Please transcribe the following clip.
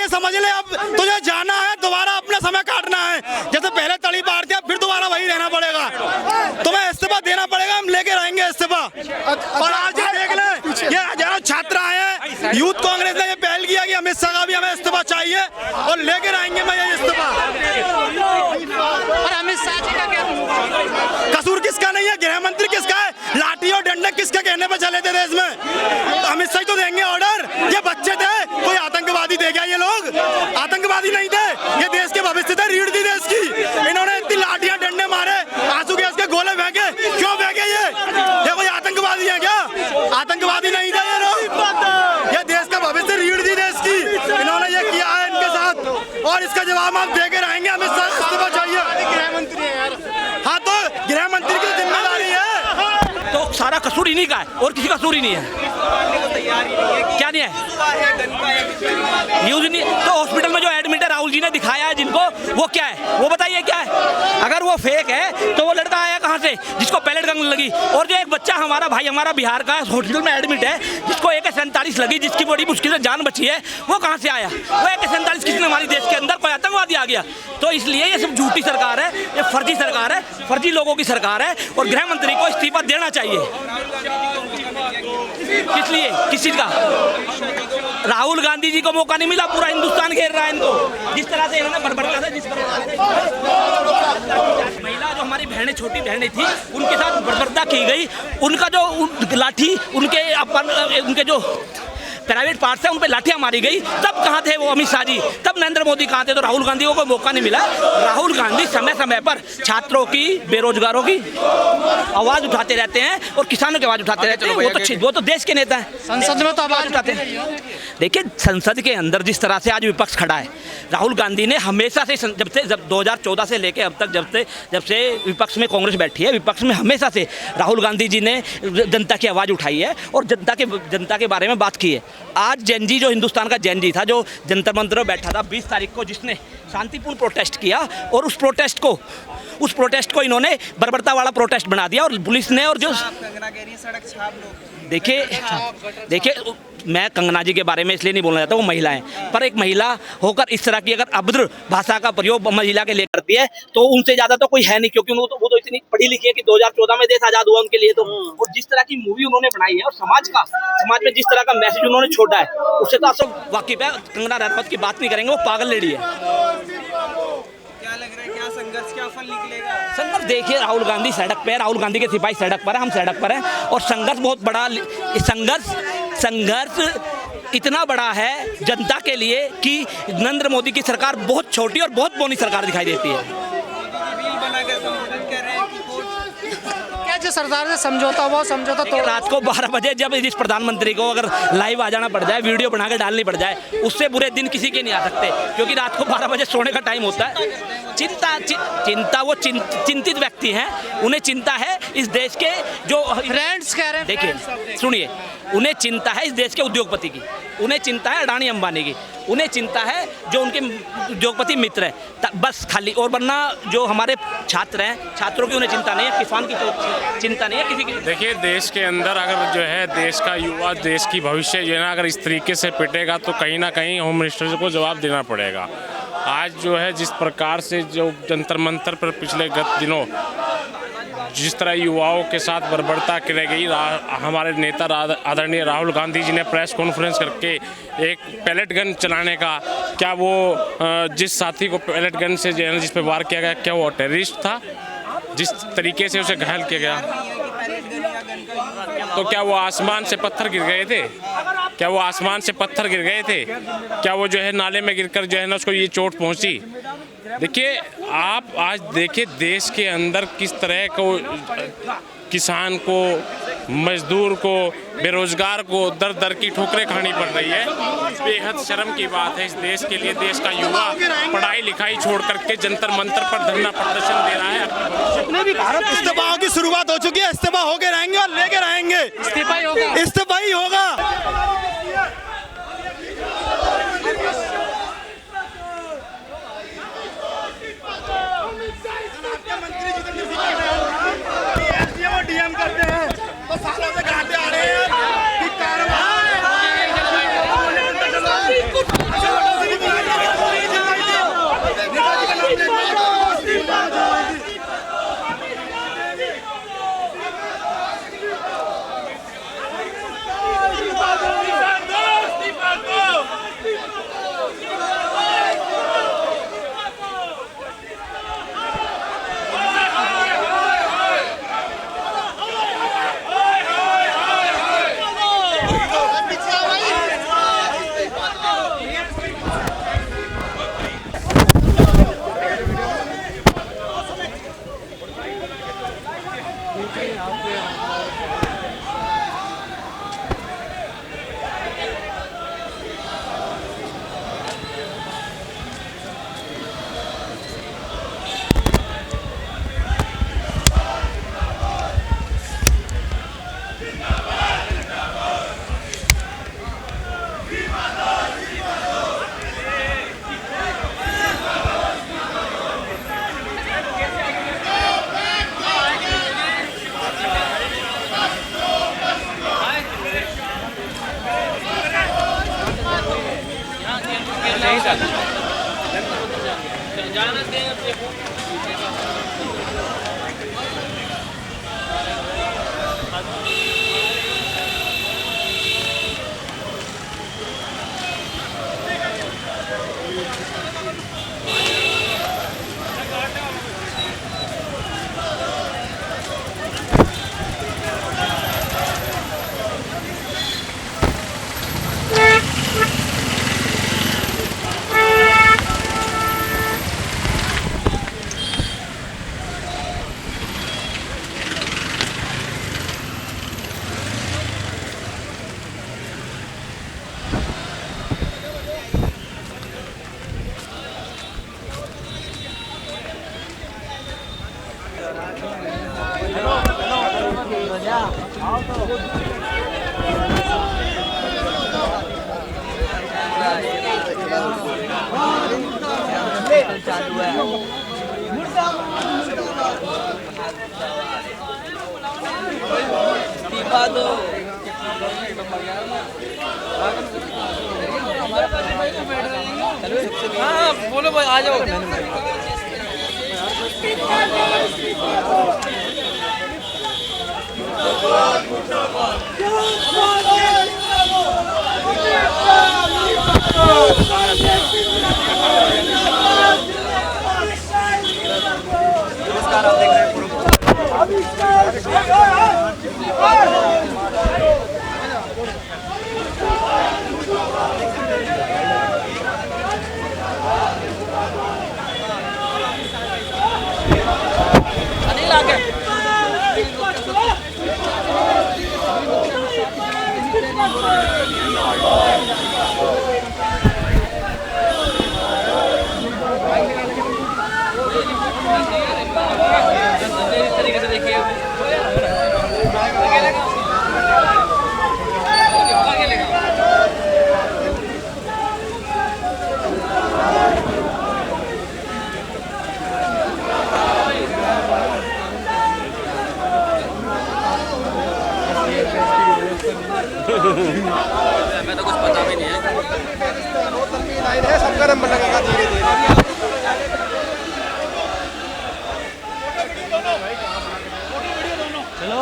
ये समझ ले, अब तुझे जाना है, दोबारा अपना समय काटना है। जैसे पहले तड़ी पार दिया, फिर दोबारा वही रहना पड़ेगा। तुम्हें इस्तीफा देना पड़ेगा, हम लेके रहेंगे इस्तीफा। और आज ये देख ले, ये हजारों छात्र आए हैं, यूथ कांग्रेस ने ये पहल किया कि अमित शाह का भी हमें इस्तीफा चाहिए और लेके रहेंगे मैं ये इस्तीफा। और अमित शाह जी का क्या कसूर किसका नहीं है? गृह मंत्री किसका है? लाठी और डंडे किसके कहने पे चले थे देश में? अमित शाह तो देंगे ऑर्डर। ये बच्चे थे, कोई आतंकवादी दे गया? ये लोग आतंकवादी नहीं थे, ये देश के भविष्य थे, रीढ़ थी देश की। इन्होंने इतनी लाठियां डंडे मारे, आंसू गैस के गोले फेंके, क्यों फेंके? ये कोई आतंकवादी है क्या? आतंकवादी नहीं थे ये लोग, ये देश का भविष्य, रीढ़ थी देश की। इन्होंने ये किया है इनके साथ, और इसका जवाब हम दे के रहेंगे। अमित शाह इस्तीफा चाहिए। गृह मंत्री है यार। हाँ, तो गृह मंत्री की जिम्मेदारी है। तो सारा कसूर इन्हीं का है और किसी का कसूर ही नहीं है। क्या नहीं है? न्यूज नहीं। तो हॉस्पिटल में जो एडमिट है राहुल जी ने दिखाया है जिनको, वो क्या है? वो बताइए क्या है? अगर वो फेक है तो वो लड़का आया कहाँ से जिसको पैलेट गन लगी? और जो एक बच्चा हमारा भाई, हमारा बिहार का हॉस्पिटल में एडमिट है, जिसको AK-47 लगी, जिसकी बड़ी मुश्किल से जान बची है, वो कहाँ से आया? वो AK-47 किसने हमारी देश के अंदर? कोई आतंकवादी आ गया? तो इसलिए ये सब झूठी सरकार है, ये फर्जी सरकार है, फर्जी लोगों की सरकार है, और गृह मंत्री को इस्तीफा देना चाहिए। किस लिए? किस चीज का? राहुल गांधी जी को मौका नहीं मिला, पूरा हिंदुस्तान घेर रहा है इनको। जिस तरह से इन्होंने बड़बड़ता था, जिस महिला जो हमारी बहनें, छोटी बहनें थी, उनके साथ बड़बड़ता की गई, उनका जो लाठी, उनके जो प्राइवेट पार्ट्स है उन पे लाठियां मारी गई, तब कहाँ थे वो अमित शाह जी? तब नरेंद्र मोदी कहाँ थे? तो राहुल गांधी को मौका नहीं मिला। राहुल गांधी समय समय पर छात्रों की, बेरोजगारों की आवाज उठाते रहते हैं और किसानों की आवाज उठाते रहते हैं। वो तो देश के नेता हैं, संसद में तो आवाज उठाते हैं। देखिए, संसद के अंदर जिस तरह से आज विपक्ष खड़ा है, राहुल गांधी ने हमेशा से, जब 2014 से लेकर अब तक, जब से विपक्ष में कांग्रेस बैठी है, विपक्ष में हमेशा से राहुल गांधी जी ने जनता की आवाज़ उठाई है और जनता के बारे में बात की है। आज जैनजी, जो हिंदुस्तान का जैनजी था, जो जंतर मंतर में बैठा था 20 तारीख को, जिसने शांतिपूर्ण प्रोटेस्ट किया, और उस प्रोटेस्ट को इन्होंने बर्बरता वाला प्रोटेस्ट बना दिया, और पुलिस ने, और जो देखिए मैं कंगना जी के बारे में इसलिए नहीं बोलना चाहता, वो महिला है, पर एक महिला होकर इस तरह की अगर अभद्र भाषा का प्रयोग महिला के लिए करती है तो उनसे ज़्यादा तो कोई है नहीं, क्योंकि वो तो इतनी पढ़ी लिखी है कि 2014 में देश आज़ाद हुआ उनके लिए। तो और जिस तरह की मूवी उन्होंने बनाई है और समाज में जिस तरह का मैसेज उन्होंने छोड़ा है, उससे तो आप सब वाकिफ है। कंगना रनौत की बात नहीं करेंगे, वो पागल लेडी है। क्या संघर्ष, क्या फल निकलेगा? संघर्ष देखिए, राहुल गांधी सड़क पे है, राहुल गांधी के सिपाही सड़क पर है, हम सड़क पर हैं, और संघर्ष बहुत बड़ा, संघर्ष इतना बड़ा है जनता के लिए कि नरेंद्र मोदी की सरकार बहुत छोटी और बहुत बोनी सरकार दिखाई देती है। जो सरदार से समझौता हुआ, समझौता तो रात को 12 बजे जब इस प्रधानमंत्री को अगर लाइव आ जाना पड़ जाए, वीडियो बना के डालनी पड़ जाए, उससे बुरे दिन किसी के नहीं आ सकते, क्योंकि रात को 12 बजे सोने का टाइम होता है। चिंता वो चिंतित व्यक्ति हैं, उन्हें चिंता है इस देश के जो फ्रेंड्स कह रहे हैं। देखिए सुनिए, उन्हें चिंता है इस देश के उद्योगपति की, उन्हें चिंता है अडानी अंबानी की, उन्हें चिंता है जो उनके उद्योगपति मित्र हैं, बस खाली। और वरना जो हमारे छात्र हैं, छात्रों की उन्हें चिंता नहीं है, किसान की चिंता नहीं है किसी की। देखिए, देश के अंदर अगर जो है देश का युवा, देश की भविष्य जो है ना, अगर इस तरीके से पिटेगा तो कहीं ना कहीं होम मिनिस्टर को जवाब देना पड़ेगा। आज जो है जिस प्रकार से जो जंतर मंतर पर पिछले गत दिनों जिस तरह युवाओं के साथ बर्बरता की गई, हमारे नेता आदरणीय राहुल गांधी जी ने प्रेस कॉन्फ्रेंस करके एक पैलेट गन चलाने का, क्या वो जिस साथी को पैलेट गन से जो है जिस पर वार किया गया, क्या वो टेररिस्ट था? जिस तरीके से उसे घायल किया गया, तो क्या वो आसमान से पत्थर गिर गए थे? क्या वो आसमान से पत्थर गिर गए थे? क्या वो जो है नाले में गिरकर जो है ना उसको ये चोट पहुंची? देखिए, आप आज देखिए देश के अंदर किस तरह को किसान को, मजदूर को, बेरोजगार को दर दर की ठोकरें खानी पड़ रही है। बेहद शर्म की बात है इस देश के लिए। देश का युवा पढ़ाई लिखाई छोड़ करके जंतर मंतर पर धरना प्रदर्शन दे रहा है। जितने भी भारत इस्तीफाओं की शुरुआत हो चुकी है, इस्तीफा होके रहेंगे और लेके रहेंगे। इस्तीफा ही होगा। डीएम करते हैं तो सालों से गाते आ रहे हैं कि कार्रवाई हाँ बोलो भाई आ जाओ। नमस्कार, आप देख रहे हैं अनिल आगे। इस तरीके से देखिए मैं तो कुछ पता भी नहीं है। सबका नंबर लगेगा धीरे धीरे। चलो